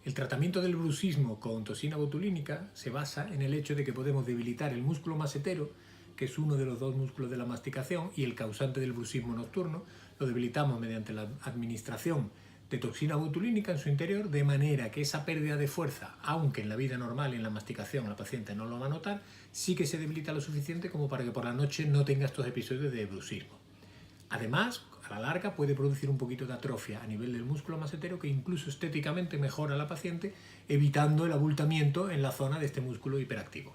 El tratamiento del bruxismo con toxina botulínica se basa en el hecho de que podemos debilitar el músculo masetero, que es uno de los dos músculos de la masticación y el causante del bruxismo nocturno. Lo debilitamos mediante la administración de toxina botulínica en su interior, de manera que esa pérdida de fuerza, aunque en la vida normal y en la masticación la paciente no lo va a notar, sí que se debilita lo suficiente como para que por la noche no tenga estos episodios de bruxismo. Además, a la larga puede producir un poquito de atrofia a nivel del músculo masetero que incluso estéticamente mejora a la paciente, evitando el abultamiento en la zona de este músculo hiperactivo.